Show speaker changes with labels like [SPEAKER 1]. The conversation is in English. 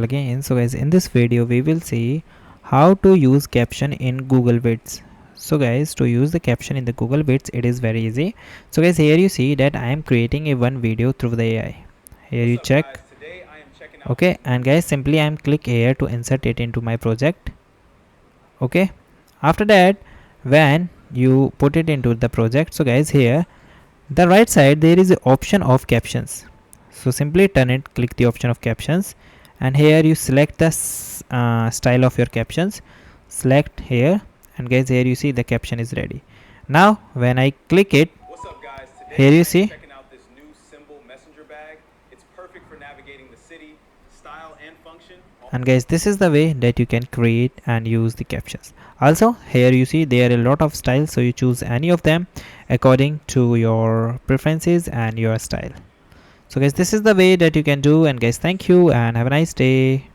[SPEAKER 1] Again, so guys, in this video we will see how to use caption in Google Vids. So guys, to use the caption in the Google Vids, it is very easy. So guys, here you see that I am creating a one video through the AI. Here you check. Okay, and guys, simply I am click here to insert it into my project. Okay, after that, when you put it into the project, so guys, here the right side there is an option of captions. So simply turn it, click the option of captions, and here you select the style of your captions. Select here, and guys, here you see the caption is ready. Now when I click it, here you see, and guys, this is the way that you can create and use the captions. Also here you see there are a lot of styles, so you choose any of them according to your preferences and your style. So guys, this is the way that you can do, and guys, thank you and have a nice day.